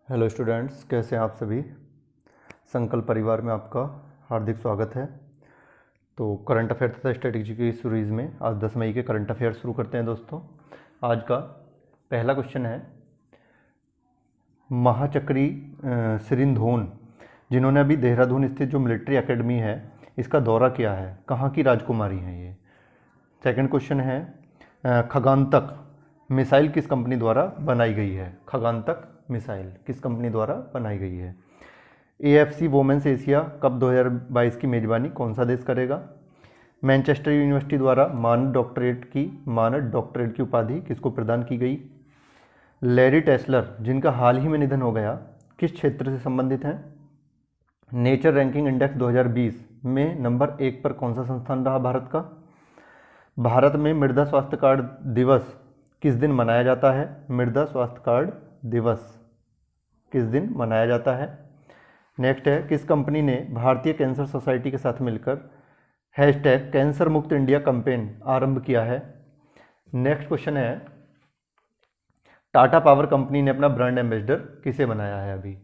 Hello students, कैसे हैं आप सभी। संकल्प परिवार में आपका हार्दिक स्वागत है। तो करंट अफेयर तथा स्ट्रेटेजी की सीरीज़ में आज 10 मई के करंट अफेयर शुरू करते हैं दोस्तों। आज का पहला क्वेश्चन है, महाचक्री सिरिंधोन जिन्होंने अभी देहरादून स्थित जो मिलिट्री एकेडमी है इसका दौरा किया है, कहाँ की राजकुमारी हैं ये। सेकंड क्वेश्चन है, खगानतक मिसाइल किस कंपनी द्वारा बनाई गई है। खगानतक मिसाइल किस कंपनी द्वारा बनाई गई है। AFC वोमेंस एशिया कप 2022 की मेजबानी कौन सा देश करेगा। मैनचेस्टर यूनिवर्सिटी द्वारा मानद डॉक्टरेट की उपाधि किसको प्रदान की गई। लैरी टेस्लर जिनका हाल ही में निधन हो गया किस क्षेत्र से संबंधित हैं। नेचर रैंकिंग इंडेक्स 2020 में नंबर 1 पर कौन सा संस्थान रहा भारत का। भारत में मृदा स्वास्थ्य कार्ड दिवस किस दिन मनाया जाता है। मृदा स्वास्थ्य कार्ड दिवस किस दिन मनाया जाता है। नेक्स्ट है, किस कंपनी ने भारतीय कैंसर सोसाइटी के साथ मिलकर #कैंसर मुक्त इंडिया कैंपेन आरंभ किया है। नेक्स्ट क्वेश्चन है, टाटा पावर कंपनी ने अपना ब्रांड एम्बेसडर किसे बनाया है। अभी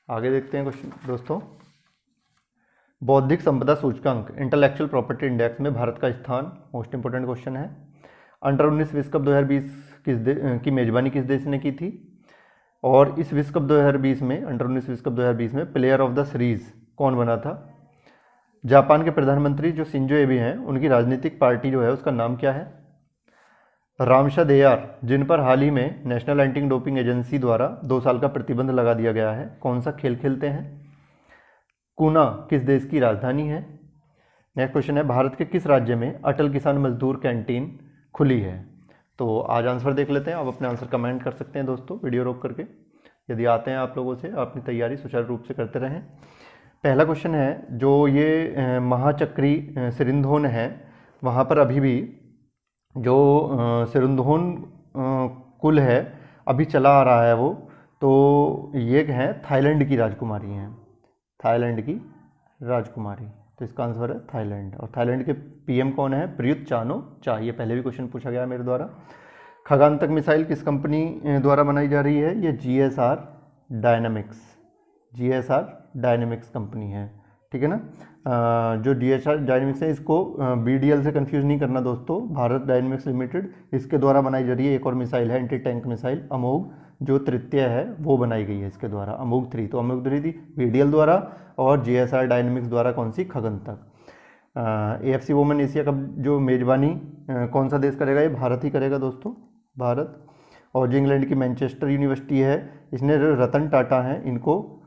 आगे देखते हैं क्वेश्चन दोस्तों। बौद्धिक संपदा सूचकांक इंटेलेक्चुअल प्रॉपर्टी इंडेक्स में भारत का स्थान, मोस्ट इंपोर्टेंट क्वेश्चन है। अंडर 19 विश्व कप 2020 की मेजबानी किस देश ने की थी। और इस विश्व कप 2020 में, अंडर 19 विश्व कप 2020 में प्लेयर ऑफ द सीरीज कौन बना था। जापान के प्रधानमंत्री जो शिंजो एबे हैं उनकी राजनीतिक पार्टी जो है उसका नाम क्या है। रामशा देयार जिन पर हाल ही में नेशनल एंटी डोपिंग एजेंसी द्वारा 2 साल का प्रतिबंध लगा दिया गया है, कौन सा खेल खेलते हैं। कुना किस देश की राजधानी है। नेक्स्ट क्वेश्चन है, भारत के किस राज्य में अटल किसान मजदूर कैंटीन खुली है। तो आज आंसर देख लेते हैं। आप अपने आंसर कमेंट कर सकते हैं दोस्तों वीडियो रोक करके। यदि आते हैं आप लोगों से, अपनी तैयारी सुचारू रूप से करते रहें। पहला क्वेश्चन है, जो ये महाचक्री सिरिंधोन है वहाँ पर अभी भी जो सिरिंधोन कुल है अभी चला आ रहा है वो, तो ये हैं थाईलैंड की राजकुमारी हैं। थाईलैंड की राजकुमारी, तो इसका आंसर है थाईलैंड। और थाईलैंड के PM कौन है, प्रयुत चान-ओ-चा। ये पहले भी क्वेश्चन पूछा गया मेरे द्वारा। खगानतक मिसाइल किस कंपनी द्वारा बनाई जा रही है। ये GSR डायनेमिक्स कंपनी है, ठीक है ना। जो GSR डायनेमिक्स है इसको BDL से कंफ्यूज नहीं करना दोस्तों। भारत डायनेमिक्स लिमिटेड इसके द्वारा बनाई जा रही है। एक और मिसाइल है एंटी टैंक मिसाइल अमोघ, जो तृतीय है वो बनाई गई है इसके द्वारा, अमोघ 3। तो अमोघ 3 थी BDL द्वारा और GSR डायनेमिक्स द्वारा कौन सी, खगनतक। AFC वोमेन एशिया कप जो मेजबानी कौन सा देश करेगा, ये भारत ही करेगा दोस्तों, भारत। और जो इंग्लैंड की मैनचेस्टर यूनिवर्सिटी है, इसने रतन टाटा हैं इनको,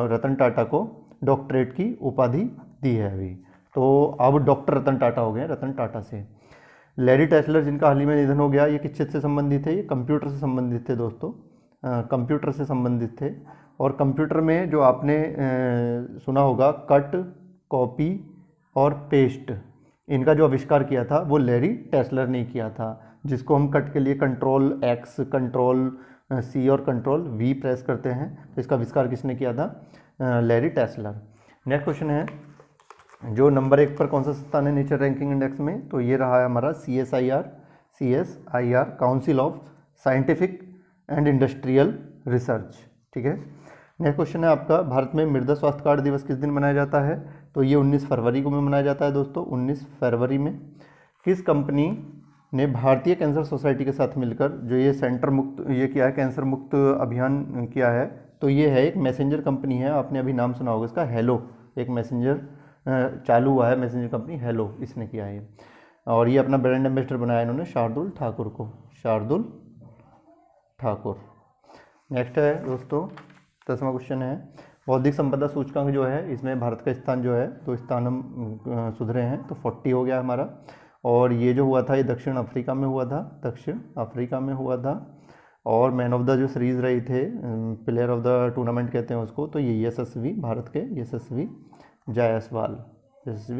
रतन टाटा को डॉक्टरेट की उपाधि दी है अभी। तो अब डॉक्टर रतन टाटा हो गए, रतन टाटा से। लैरी टेस्लर जिनका हाल ही में निधन हो गया, ये किस क्षेत्र से संबंधित है। ये कंप्यूटर से संबंधित थे दोस्तों, कंप्यूटर से संबंधित थे। और कंप्यूटर में जो आपने सुना होगा कट, कॉपी और पेस्ट, इनका जो आविष्कार किया था वो लैरी टेस्लर ने किया था। जिसको हम कट के लिए Ctrl+X, Ctrl+C और Ctrl+V प्रेस करते हैं, तो इसका आविष्कार किसने किया था, लैरी टेस्लर। नेक्स्ट क्वेश्चन है, जो नंबर 1 पर कौन सा संस्थान है नेचर रैंकिंग इंडेक्स में। तो ये रहा है हमारा CSIR council of scientific and industrial research, ठीक है। नेक्स्ट क्वेश्चन है आपका, भारत में मृदा स्वास्थ्य कार्ड दिवस किस दिन मनाया जाता है। तो ये 19 फरवरी को में मनाया जाता है दोस्तों, 19 फरवरी में। किस कंपनी ने भारतीय कैंसर सोसाइटी के साथ मिलकर जो ये सेंटर मुक्त ये किया है, कैंसर मुक्त अभियान किया है। तो ये है एक मैसेंजर कंपनी है, आपने अभी नाम सुना होगा इसका, हेलो। एक मैसेंजर चालू हुआ है, मैसेंजर कंपनी हेलो, इसने किया है। और ये अपना ब्रांड एम्बेसडर बनाया इन्होंने शार्दुल ठाकुर को, शार्दुल ठाकुर। नेक्स्ट है दोस्तों 10वां क्वेश्चन है, बौद्धिक संपदा सूचकांक जो है इसमें भारत का स्थान जो है 2 स्थान हम सुधरे हैं, तो 40 हो गया हमारा। और ये जो हुआ था ये दक्षिण अफ्रीका में हुआ था, दक्षिण अफ्रीका में हुआ था। और मैन ऑफ द जो सीरीज़ रही थे, प्लेयर ऑफ द टूर्नामेंट कहते हैं उसको, तो ये यशस्वी, भारत के यशस्वी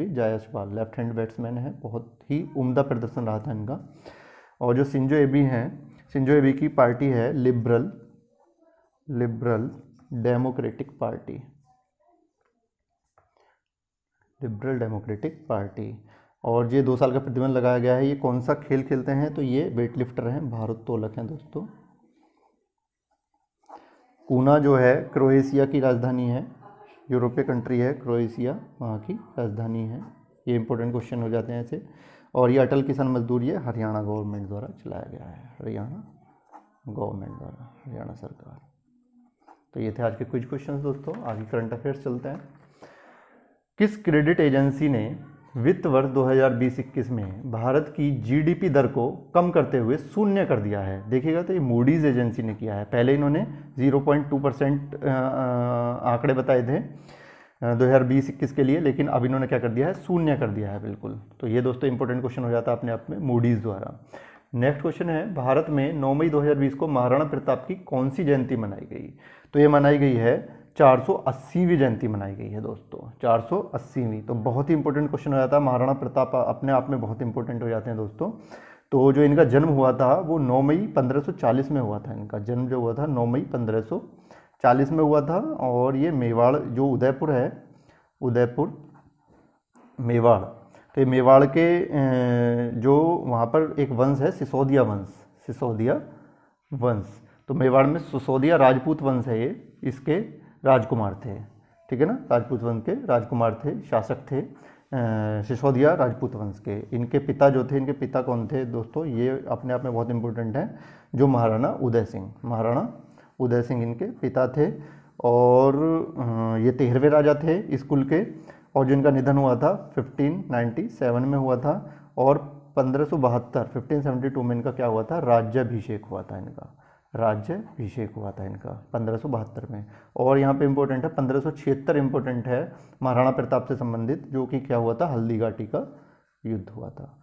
जायसवाल, लेफ्ट हैंड बैट्समैन है, बहुत ही उम्दा प्रदर्शन रहा था इनका। और जो शिंजो एबे हैं, शिंजो एबे की पार्टी है लिबरल डेमोक्रेटिक पार्टी। और ये 2 साल का प्रतिबंध लगाया गया है। ये कौन सा खेल खेलते हैं, तो ये वेट लिफ्टर हैं, भारोत्तोलक हैं दोस्तों। कूना जो है क्रोएशिया की राजधानी है, यूरोपीय कंट्री है क्रोएशिया, वहाँ की राजधानी है। ये इंपॉर्टेंट क्वेश्चन हो जाते हैं ऐसे। और ये अटल किसान मजदूर ये हरियाणा गवर्नमेंट द्वारा चलाया गया है, हरियाणा गवर्नमेंट द्वारा, हरियाणा सरकार। तो ये थे आज के क्विज क्वेश्चन दोस्तों। आगे करंट अफेयर्स चलते हैं। किस क्रेडिट एजेंसी ने वित्त वर्ष 2020-21 में भारत की जीडीपी दर को कम करते हुए शून्य कर दिया है? देखिएगा तो ये मूडीज एजेंसी ने किया है। पहले इन्होंने 0.2% आंकड़े बताए थे 2020-21 के लिए, लेकिन अब इन्होंने क्या कर दिया है, शून्य कर दिया है बिल्कुल। तो ये दोस्तों इंपॉर्टेंट क्वेश्चन हो जाता है अपने आप में मूडीज द्वारा। नेक्स्ट क्वेश्चन है, भारत में 9 मई 2020 को महाराणा प्रताप की कौन सी जयंती मनाई गई? तो ये मनाई गई है 480वीं जयंती मनाई गई है दोस्तों, 480वीं। तो बहुत ही इंपॉर्टेंट क्वेश्चन हो जाता है। महाराणा प्रताप अपने आप में बहुत इंपॉर्टेंट हो जाते हैं दोस्तों। तो जो इनका जन्म हुआ था वो 9 मई 1540 में हुआ था। इनका जन्म जो हुआ था 9 मई 1540 में हुआ था। और ये मेवाड़ जो उदयपुर है, उदयपुर मेवाड़, तो ये मेवाड़ के जो वहाँ पर एक वंश है सिसोदिया वंश, सिसोदिया वंश। तो मेवाड़ में सिसोदिया राजपूत वंश है ये, इसके राजकुमार थे, ठीक है ना, राजपूत वंश के राजकुमार थे, शासक थे सिसोदिया राजपूत वंश के। इनके पिता जो थे, इनके पिता कौन थे दोस्तों, ये अपने आप में बहुत इंपॉर्टेंट है, जो महाराणा उदय सिंह, महाराणा उदय सिंह इनके पिता थे। और ये 13वें राजा थे इस कुल के। और जिनका निधन हुआ था 1597 में हुआ था। और 1572 में इनका क्या हुआ था, राज्याभिषेक हुआ था इनका, राज्याभिषेक हुआ था इनका 1572 में। और यहाँ पे इम्पोर्टेंट है 1576 इम्पोर्टेंट है महाराणा प्रताप से संबंधित, जो कि क्या हुआ था, हल्दी घाटी का युद्ध हुआ था,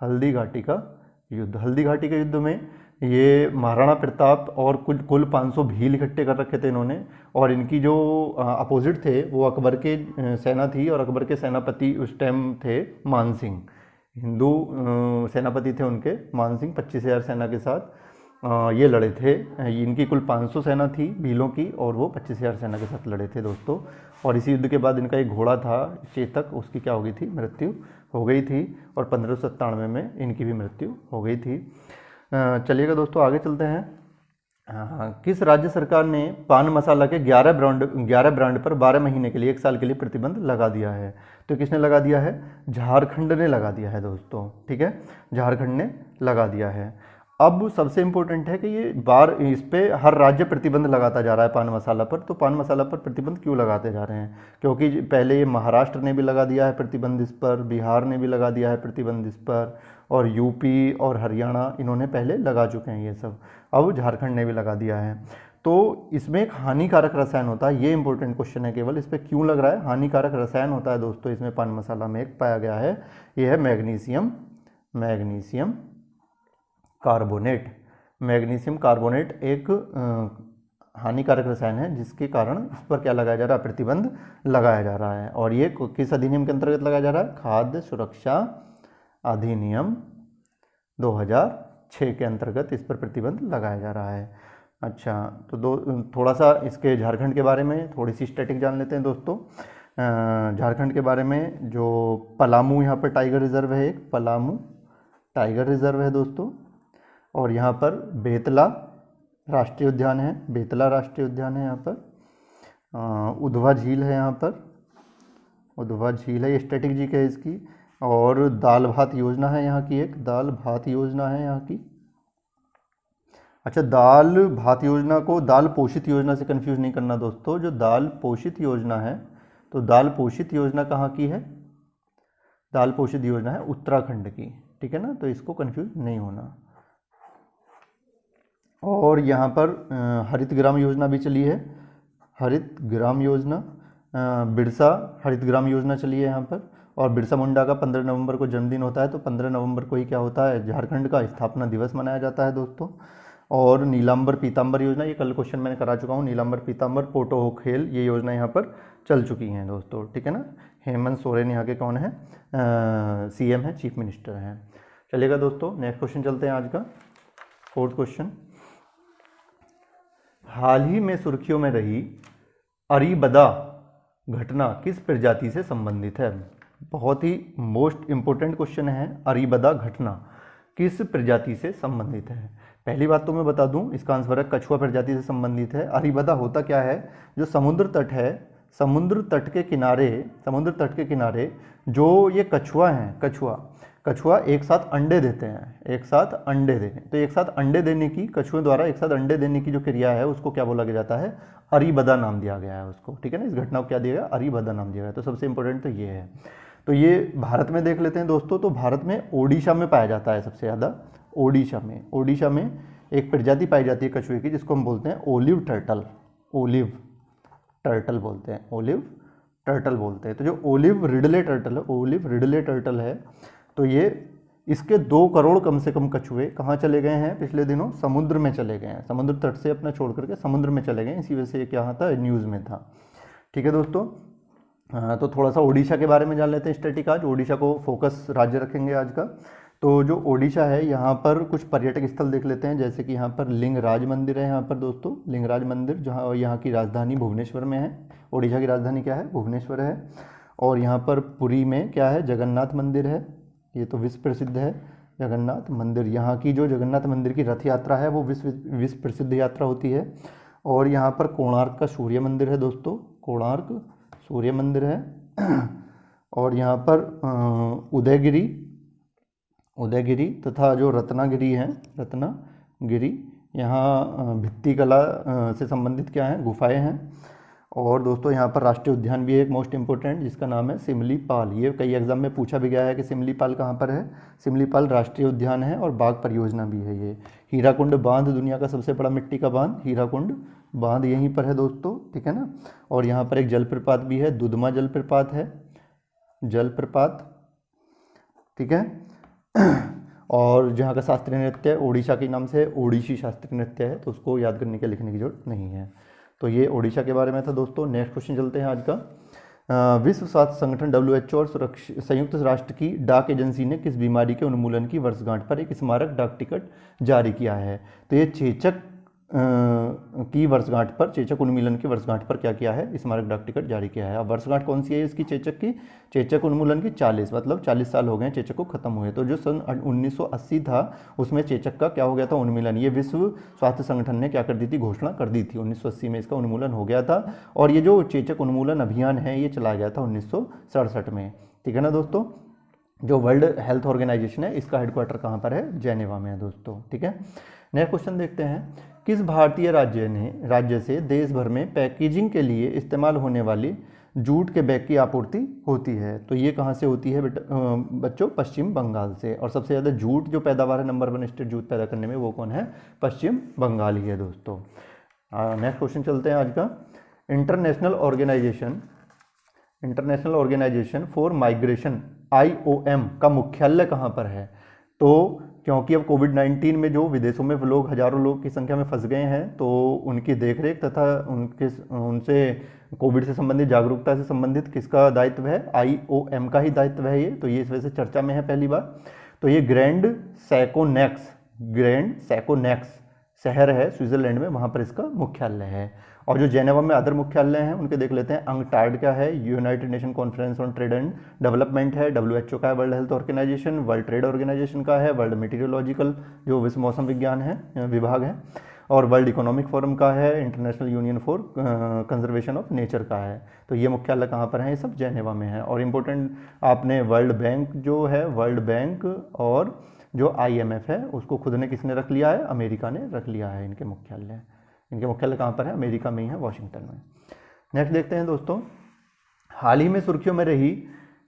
हल्दी घाटी का युद्ध। हल्दी घाटी के युद्ध में ये महाराणा प्रताप और कुल 500 भील इकट्ठे कर रखे थे इन्होंने। और इनकी जो अपोजिट थे वो अकबर के सेना थी, और अकबर के सेनापति उस टाइम थे मान सिंह, हिंदू सेनापति थे उनके, मान सिंह 25,000 सेना के साथ ये लड़े थे। इनकी कुल 500 सेना थी भीलों की, और वो 25,000 सेना के साथ लड़े थे दोस्तों। और इसी युद्ध के बाद इनका एक घोड़ा था चेतक, उसकी क्या हो गई थी, मृत्यु हो गई थी। और 1597 में इनकी भी मृत्यु हो गई थी। चलिएगा दोस्तों आगे चलते हैं। किस राज्य सरकार ने पान मसाला के 11 ब्रांड पर 12 महीने के लिए, 1 साल के लिए प्रतिबंध लगा दिया है? तो किसने लगा दिया है, झारखंड ने लगा दिया है दोस्तों, ठीक है, झारखंड ने लगा दिया है। अब सबसे इम्पोर्टेंट है कि ये इस पे हर राज्य प्रतिबंध लगाता जा रहा है पान मसाला पर। तो पान मसाला पर प्रतिबंध क्यों लगाते जा रहे हैं? क्योंकि पहले ये महाराष्ट्र ने भी लगा दिया है प्रतिबंध इस पर, बिहार ने भी लगा दिया है प्रतिबंध इस पर, और यूपी और हरियाणा इन्होंने पहले लगा चुके हैं ये सब। अब झारखंड ने भी लगा दिया है। तो इसमें एक हानिकारक रसायन होता है, ये इंपॉर्टेंट क्वेश्चन है केवल, इस पर क्यों लग रहा है, हानिकारक रसायन होता है दोस्तों इसमें पान मसाला में एक पाया गया है, ये है magnesium, magnesium carbonate. Magnesium carbonate एक हानिकारक रसायन है, जिसके कारण इस पर क्या लगाया जा रहा है, प्रतिबंध लगाया जा रहा है। और ये किस अधिनियम के अंतर्गत लगाया जा रहा है, खाद्य सुरक्षा अधिनियम 2006 के अंतर्गत इस पर प्रतिबंध लगाया जा रहा है। अच्छा, तो थोड़ा सा इसके झारखंड के बारे में थोड़ी सी स्टैटिक जान लेते हैं दोस्तों। झारखंड के बारे में, जो पलामू यहाँ पर टाइगर रिजर्व है, एक पलामू टाइगर रिजर्व है दोस्तों। और यहाँ पर बेतला राष्ट्रीय उद्यान है, बेतला राष्ट्रीय उद्यान है यहाँ पर। उधवा झील है यहाँ पर, उधवा झील है, ये स्टैटिक जी है इसकी। और दाल भात योजना है यहाँ की, एक दाल भात योजना है यहाँ की। अच्छा, दाल भात योजना को दाल पोषित योजना से कंफ्यूज नहीं करना दोस्तों। जो दाल पोषित योजना है, तो दाल पोषित योजना कहाँ की है, दाल पोषित योजना है उत्तराखंड की, ठीक है ना, तो इसको कंफ्यूज नहीं होना। और यहाँ पर हरित ग्राम योजना भी चली है, हरित ग्राम योजना, बिरसा हरित ग्राम योजना चली है यहाँ पर। और बिरसा मुंडा का 15 नवंबर को जन्मदिन होता है, तो 15 नवंबर को ही क्या होता है, झारखंड का स्थापना दिवस मनाया जाता है दोस्तों। और नीलांबर पीतांबर योजना, ये कल क्वेश्चन मैंने करा चुका हूँ, नीलांबर पीतांबर पोटो खेल, ये योजना यहाँ पर चल चुकी हैं दोस्तों, ठीक है ना। हेमंत सोरेन यहाँ के कौन है, सीएम है, चीफ मिनिस्टर हैं। चलिएगा दोस्तों नेक्स्ट क्वेश्चन चलते हैं आज का, 4th क्वेश्चन। हाल ही में सुर्खियों में रही अरीबदा घटना किस प्रजाति से संबंधित है? बहुत ही मोस्ट इम्पोर्टेंट क्वेश्चन है, अरीबदा घटना किस प्रजाति से संबंधित है? पहली बात तो मैं बता दूं, इसका आंसर है कछुआ प्रजाति से संबंधित है। अरीबदा होता क्या है, जो समुद्र तट है, समुद्र तट के किनारे जो ये कछुआ हैं, कछुआ एक साथ अंडे देते हैं, एक साथ अंडे देने, तो एक साथ अंडे देने की, कछुओं द्वारा एक साथ अंडे देने की जो क्रिया है उसको क्या बोला जाता है? अरीबदा नाम दिया गया है उसको, ठीक है ना। इस घटना को क्या दिया गया? अरीबदा नाम दिया गया। तो सबसे इंपॉर्टेंट तो ये है। तो ये भारत में देख लेते हैं दोस्तों, तो भारत में ओडिशा में पाया जाता है सबसे ज़्यादा। ओडिशा में एक प्रजाति पाई जाती है कछुए की जिसको हम बोलते हैं ओलिव टर्टल बोलते हैं। तो जो ओलिव रिडले टर्टल है, तो ये इसके 2 करोड़ कम से कम कछुए कहाँ चले गए हैं पिछले दिनों? समुद्र में चले गए हैं, समुद्र तट से अपना छोड़ करके समुद्र में चले गए। इसी वजह से ये क्या था, न्यूज़ में था। ठीक है दोस्तों, तो थोड़ा सा ओडिशा के बारे में जान लेते हैं स्टैटिक आज। ओडिशा को फोकस राज्य रखेंगे आज का। तो जो ओडिशा है, यहाँ पर कुछ पर्यटक स्थल देख लेते हैं, जैसे कि यहाँ पर लिंगराज मंदिर है। यहाँ पर दोस्तों लिंगराज मंदिर, जहाँ यहाँ की राजधानी भुवनेश्वर में है। ओडिशा की राजधानी क्या है? भुवनेश्वर है। और यहाँ पर पुरी में क्या है? जगन्नाथ मंदिर है, ये तो विश्व प्रसिद्ध है जगन्नाथ मंदिर। यहाँ की जो जगन्नाथ मंदिर की रथ यात्रा है वो विश्व प्रसिद्ध यात्रा होती है। और यहाँ पर कोणार्क का सूर्य मंदिर है दोस्तों, कोणार्क सूर्य मंदिर है। और यहाँ पर उदयगिरी तथा जो रत्नागिरी है, यहाँ भित्ति कला से संबंधित क्या है? गुफाएं हैं। और दोस्तों यहाँ पर राष्ट्रीय उद्यान भी है एक मोस्ट इंपोर्टेंट, जिसका नाम है सिमलीपाल। ये कई एग्जाम में पूछा भी गया है कि सिमलीपाल कहाँ पर है। सिमलीपाल राष्ट्रीय उद्यान है और बाघ परियोजना भी है ये। हीराकुंड बांध, दुनिया का सबसे बड़ा मिट्टी का बांध, हीराकुंड बांध यहीं पर है दोस्तों, ठीक है ना। और यहाँ पर एक जलप्रपात भी है, दुधमा जलप्रपात है, ठीक है। और जहाँ का शास्त्रीय नृत्य है ओडिशा के नाम से ओडिशी शास्त्रीय नृत्य है, तो उसको याद करने के लिखने की जरूरत नहीं है। तो ये ओडिशा के बारे में था दोस्तों। नेक्स्ट क्वेश्चन चलते हैं आज का। विश्व स्वास्थ्य संगठन WHO और संयुक्त राष्ट्र की डाक एजेंसी ने किस बीमारी के उन्मूलन की वर्षगांठ पर एक स्मारक डाक टिकट जारी किया है? तो ये चेचक की वर्षगांठ पर, चेचक उन्मूलन की वर्षगांठ पर क्या किया है? स्मारक डाक टिकट जारी किया है। अब वर्षगांठ कौन सी है इसकी? चेचक की, चेचक उन्मूलन की 40, मतलब 40 साल हो गए चेचक को खत्म हुए। तो जो सन 1980 था उसमें चेचक का क्या हो गया था? उन्मूलन। ये विश्व स्वास्थ्य संगठन ने क्या कर दी थी? घोषणा कर दी थी। 1980 में इसका उन्मूलन हो गया था। और ये जो चेचक उन्मूलन अभियान है ये चला गया था 1967 में, ठीक है ना दोस्तों। जो वर्ल्ड हेल्थ ऑर्गेनाइजेशन है इसका हेडक्वार्टर कहाँ पर है? जेनेवा में है दोस्तों, ठीक है। नेक्स्ट क्वेश्चन देखते हैं। किस भारतीय राज्य से देश भर में पैकेजिंग के लिए इस्तेमाल होने वाली जूट के बैग की आपूर्ति होती है? तो ये कहाँ से होती है बच्चों? पश्चिम बंगाल से। और सबसे ज़्यादा जूट जो पैदावार है, नंबर 1 स्टेट जूट पैदा करने में, वो कौन है? पश्चिम बंगाल ही है दोस्तों। नेक्स्ट क्वेश्चन चलते हैं आज का। International Organisation for Migration IOM का मुख्यालय कहाँ पर है? तो क्योंकि अब कोविड-19 में जो विदेशों में लोग, हजारों लोग की संख्या में फंस गए हैं, तो उनकी देखरेख तथा उनसे कोविड से संबंधित, जागरूकता से संबंधित किसका दायित्व है? IOM का ही दायित्व है ये। तो ये इस वजह से चर्चा में है पहली बार। तो ये ग्रैंड सैकोनेक्स शहर है स्विट्जरलैंड में, वहाँ पर इसका मुख्यालय है। और जो जेनेवा में अदर मुख्यालय हैं उनके देख लेते हैं। अंगटाड क्या है? United Nation Conference on Trade and Development है। WHO का है, World Health Organisation. World Trade Organisation का है। वर्ल्ड मेटीरियोलॉजिकल जो विश्व मौसम विज्ञान है विभाग है। और वर्ल्ड इकोनॉमिक फोरम का है। International union for conservation of nature का है। तो ये मुख्यालय कहाँ पर है? ये सब जेनेवा में है। और इम्पोर्टेंट, आपने वर्ल्ड बैंक जो है, वर्ल्ड बैंक और जो IMF है उसको खुद ने किसने रख लिया है? अमेरिका ने रख लिया है इनके मुख्यालय। इनके मुख्यालय कहाँ पर है? अमेरिका में ही है, वॉशिंगटन में। नेक्स्ट देखते हैं दोस्तों। हाल ही में सुर्खियों में रही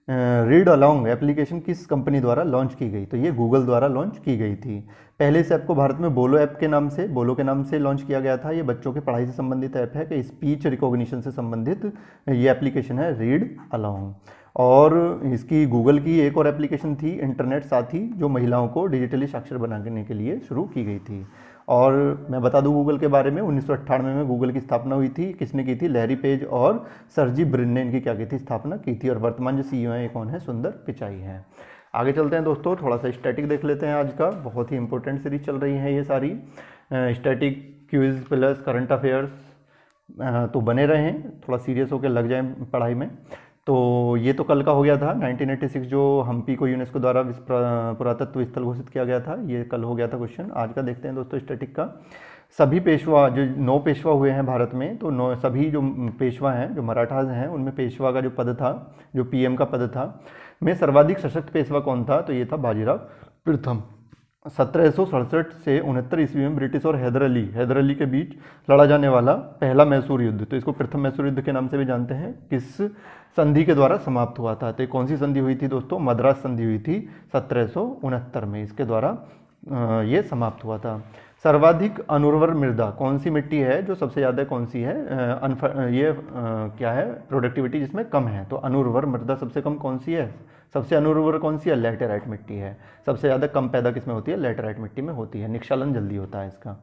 रीड अलोंग एप्लीकेशन किस कंपनी द्वारा लॉन्च की गई? तो ये गूगल द्वारा लॉन्च की गई थी। पहले इस ऐप को भारत में बोलो के नाम से लॉन्च किया गया था। ये बच्चों की पढ़ाई से संबंधित ऐप है कि स्पीच रिकॉग्निशन से संबंधित ये एप्लीकेशन है रीड अलोंग। और इसकी गूगल की एक और एप्लीकेशन थी इंटरनेट साथी, जो महिलाओं को डिजिटली साक्षर बनाने के लिए शुरू की गई थी। और मैं बता दूं गूगल के बारे में, 1998 में गूगल की स्थापना हुई थी। किसने की थी? लैरी पेज और सरजी ब्रिन ने इनकी क्या की थी? स्थापना की थी। और वर्तमान जो CEO हैं ये कौन है? सुंदर पिचाई हैं। आगे चलते हैं दोस्तों, थोड़ा सा स्टैटिक देख लेते हैं आज का। बहुत ही इंपॉर्टेंट सीरीज चल रही है ये सारी। Static, quiz plus current affairs, तो बने रहें, थोड़ा सीरियस होकर लग जाएं पढ़ाई में। तो ये तो कल का हो गया था 1986 जो हम्पी को यूनेस्को द्वारा विश्व पुरातत्व स्थल घोषित किया गया था, ये कल हो गया था क्वेश्चन। आज का देखते हैं दोस्तों स्टैटिक का। सभी पेशवा जो 9 पेशवा हुए हैं भारत में, तो 9 सभी जो पेशवा हैं जो मराठाज हैं उनमें पेशवा का जो पद था, जो पीएम का पद था, में सर्वाधिक सशक्त पेशवा कौन था, तो ये था बाजीराव प्रथम। 1767 से 69 ईस्वी में ब्रिटिश और हैदर अली के बीच लड़ा जाने वाला पहला मैसूर युद्ध, तो इसको प्रथम मैसूर युद्ध के नाम से भी जानते हैं, किस संधि के द्वारा समाप्त हुआ था, तो ये कौन सी संधि हुई थी दोस्तों, मद्रास संधि हुई थी 1769 में, इसके द्वारा ये समाप्त हुआ था। सर्वाधिक अनुर्वर मृदा कौन सी मिट्टी है, जो सबसे ज़्यादा कौन सी है, क्या है, प्रोडक्टिविटी जिसमें कम है, तो अनुर्वर मृदा सबसे कम कौन सी है, सबसे अनुर्वर कौन सी है, लैटेराइट मिट्टी है। सबसे ज़्यादा कम पैदा किसमें होती है, लैटेराइट मिट्टी में होती है, निक्षालन जल्दी होता है इसका।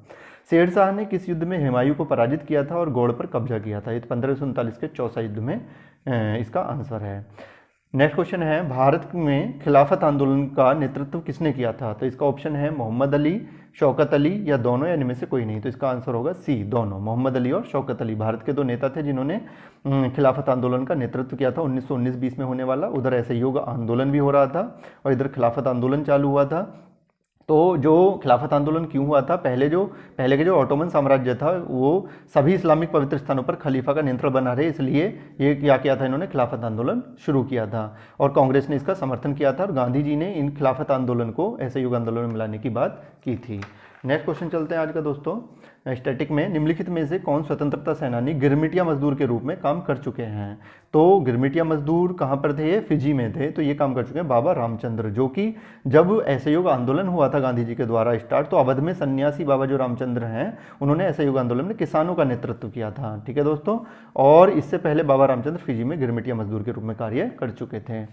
शेरशाह ने किस युद्ध में हुमायूं को पराजित किया था और गौड़ पर कब्जा किया था, ये 1539 के चौसा युद्ध में इसका आंसर है। नेक्स्ट क्वेश्चन है, भारत में खिलाफत आंदोलन का नेतृत्व किसने किया था, तो इसका ऑप्शन है मोहम्मद अली, शौकत अली या दोनों या इनमें से कोई नहीं, तो इसका आंसर होगा सी, दोनों, मोहम्मद अली और शौकत अली भारत के दो नेता थे जिन्होंने खिलाफत आंदोलन का नेतृत्व किया था 1919-20 में होने वाला। उधर असहयोग आंदोलन भी हो रहा था और इधर खिलाफत आंदोलन चालू हुआ था। तो जो खिलाफत आंदोलन क्यों हुआ था, पहले के जो ऑटोमन साम्राज्य था वो सभी इस्लामिक पवित्र स्थानों पर खलीफा का नियंत्रण बना रहे, इसलिए ये क्या किया था, इन्होंने खिलाफत आंदोलन शुरू किया था और कांग्रेस ने इसका समर्थन किया था और गांधी जी ने इन खिलाफत आंदोलन को असहयोग आंदोलन में मिलाने की बात की थी। नेक्स्ट क्वेश्चन चलते हैं आज का दोस्तों। स्टैटिक में निम्नलिखित में से कौन स्वतंत्रता सेनानी गिरमिटिया मजदूर के रूप में काम कर चुके हैं, तो गिरमिटिया मजदूर कहाँ पर थे, ये फिजी में थे, तो ये काम कर चुके हैं बाबा रामचंद्र, जो कि जब असहयोग आंदोलन हुआ था गांधी जी के द्वारा स्टार्ट, तो अवध में सन्यासी बाबा जो रामचंद्र हैं उन्होंने असहयोग आंदोलन में किसानों का नेतृत्व किया था, ठीक है दोस्तों। और इससे पहले बाबा रामचंद्र फिजी में गिरमिटिया मजदूर के रूप में कार्य कर चुके थे।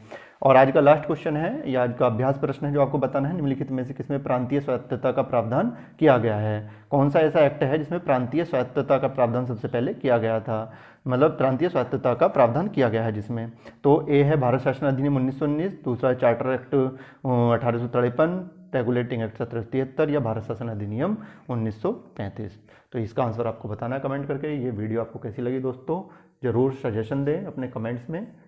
और आज का लास्ट क्वेश्चन है, या आज का अभ्यास प्रश्न है जो आपको बताना है, निम्नलिखित में से किसमें प्रांतीय स्वायत्तता का प्रावधान किया गया है, कौन सा ऐसा एक्ट है जिसमें प्रांतीय स्वायत्तता का प्रावधान सबसे पहले किया गया था, मतलब प्रांतीय स्वायत्तता का प्रावधान किया गया है जिसमें, तो ए है भारत शासन अधिनियम 1919, दूसरा चार्टर एक्ट 1853, रेगुलेटिंग एक्ट 1773 या भारत शासन अधिनियम 1935। तो इसका आंसर आपको बताना है कमेंट करके। ये वीडियो आपको कैसी लगी दोस्तों, जरूर सजेशन दें अपने कमेंट्स में।